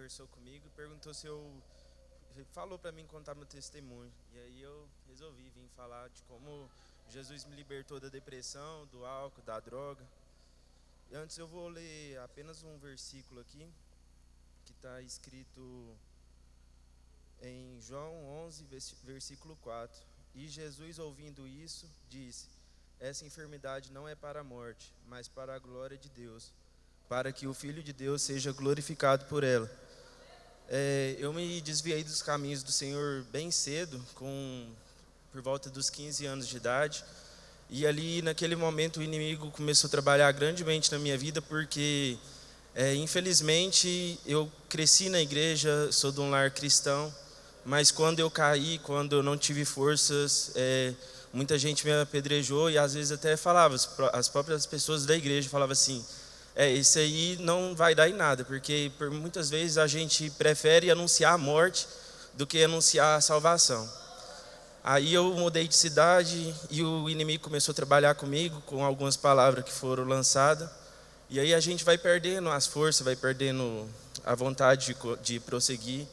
conversou comigo e perguntou se eu ele falou para mim contar meu testemunho. E aí eu resolvi vir falar de como Jesus me libertou da depressão, do álcool, da droga. E antes eu vou ler apenas um versículo aqui que está escrito em João 11, versículo 4. E Jesus, ouvindo isso, disse: essa enfermidade não é para a morte, mas para a glória de Deus, para que o Filho de Deus seja glorificado por ela. Eu me desviei dos caminhos do Senhor bem cedo, por volta dos 15 anos de idade. E ali, naquele momento, o inimigo começou a trabalhar grandemente na minha vida, porque, infelizmente, eu cresci na igreja, sou de um lar cristão, mas quando eu caí, quando eu não tive forças, muita gente me apedrejou e às vezes até falava, as próprias pessoas da igreja falavam assim: isso aí não vai dar em nada, porque por muitas vezes a gente prefere anunciar a morte do que anunciar a salvação. Aí eu mudei de cidade e o inimigo começou a trabalhar comigo com algumas palavras que foram lançadas. E aí a gente vai perdendo as forças, vai perdendo a vontade de prosseguir.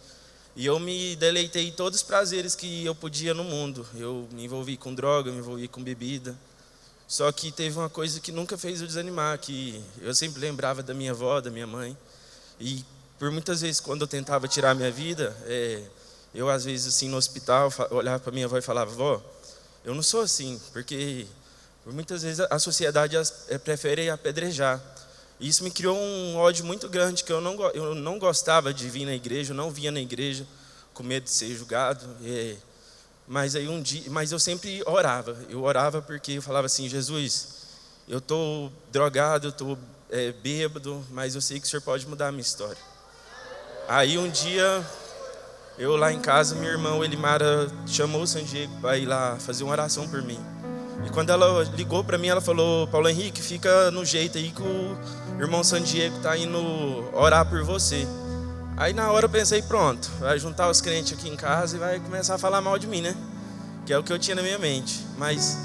E eu me deleitei em todos os prazeres que eu podia no mundo. Eu me envolvi com droga, me envolvi com bebida. Só que teve uma coisa que nunca fez eu desanimar, que eu sempre lembrava da minha avó, da minha mãe. E por muitas vezes, quando eu tentava tirar a minha vida, eu às vezes assim no hospital, olhava para minha avó e falava: vó, eu não sou assim, porque por muitas vezes a sociedade prefere apedrejar. E isso me criou um ódio muito grande, que eu não gostava de vir na igreja, eu não vinha na igreja com medo de ser julgado. Mas aí mas eu sempre orava. Eu orava porque eu falava assim: Jesus, eu estou drogado, eu estou bêbado, mas eu sei que o Senhor pode mudar a minha história. Aí um dia, eu lá em casa, minha irmã Elimara chamou o San Diego para ir lá fazer uma oração por mim. E quando ela ligou para mim, ela falou: Paulo Henrique, fica no jeito aí que o irmão San Diego está indo orar por você. Aí na hora eu pensei: pronto, vai juntar os crentes aqui em casa e vai começar a falar mal de mim, né? Que é o que eu tinha na minha mente. Mas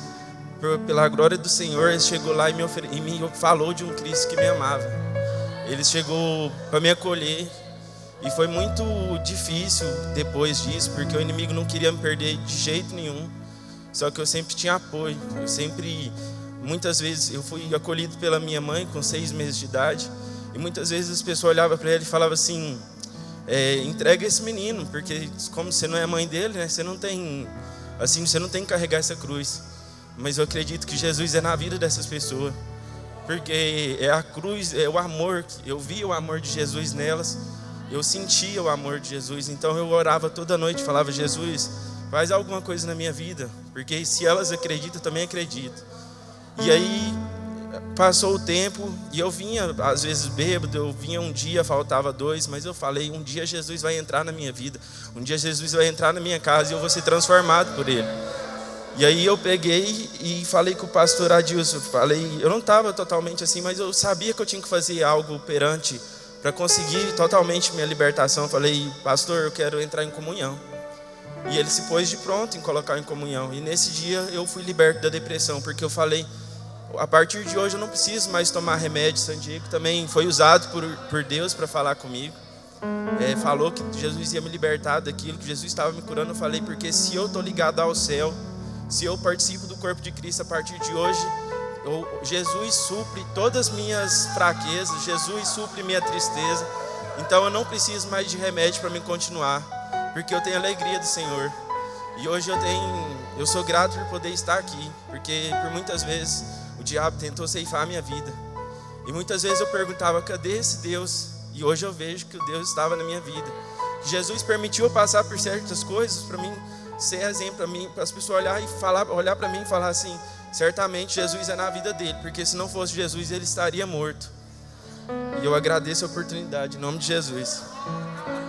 pela glória do Senhor, ele chegou lá e me falou de um Cristo que me amava. Ele chegou para me acolher. E foi muito difícil depois disso, porque o inimigo não queria me perder de jeito nenhum. Só que eu sempre tinha apoio. Muitas vezes eu fui acolhido pela minha mãe com 6 meses de idade. E muitas vezes as pessoas olhavam para ele e falavam assim: entrega esse menino, porque como você não é mãe dele, né, você não tem que carregar essa cruz. Mas eu acredito que Jesus é na vida dessas pessoas, porque é a cruz, é o amor. Eu via o amor de Jesus nelas, eu sentia o amor de Jesus. Então eu orava toda noite, falava: Jesus, faz alguma coisa na minha vida, porque se elas acreditam, eu também acredito. E aí passou o tempo e eu vinha às vezes bêbado, eu vinha um dia, faltava 2, mas eu falei: um dia Jesus vai entrar na minha vida, um dia Jesus vai entrar na minha casa e eu vou ser transformado por ele. E aí eu peguei e falei com o pastor Adilson, eu não estava totalmente assim, mas eu sabia que eu tinha que fazer algo perante para conseguir totalmente minha libertação. Falei: pastor, eu quero entrar em comunhão. E ele se pôs de pronto em colocar em comunhão. E nesse dia eu fui liberto da depressão, porque eu falei: a partir de hoje eu não preciso mais tomar remédio. San Diego também foi usado por Deus para falar comigo. Falou que Jesus ia me libertar daquilo, que Jesus estava me curando. Eu falei: porque se eu estou ligado ao céu, se eu participo do corpo de Cristo, a partir de hoje Jesus supre todas as minhas fraquezas, Jesus supre minha tristeza. Então eu não preciso mais de remédio para me continuar, porque eu tenho a alegria do Senhor. E hoje eu sou grato por poder estar aqui, porque por muitas vezes o diabo tentou ceifar a minha vida. E muitas vezes eu perguntava: cadê esse Deus? E hoje eu vejo que o Deus estava na minha vida. Jesus permitiu eu passar por certas coisas para mim ser exemplo, para as pessoas olhar para mim e falar assim: certamente Jesus é na vida dele, porque se não fosse Jesus ele estaria morto. E eu agradeço a oportunidade em nome de Jesus.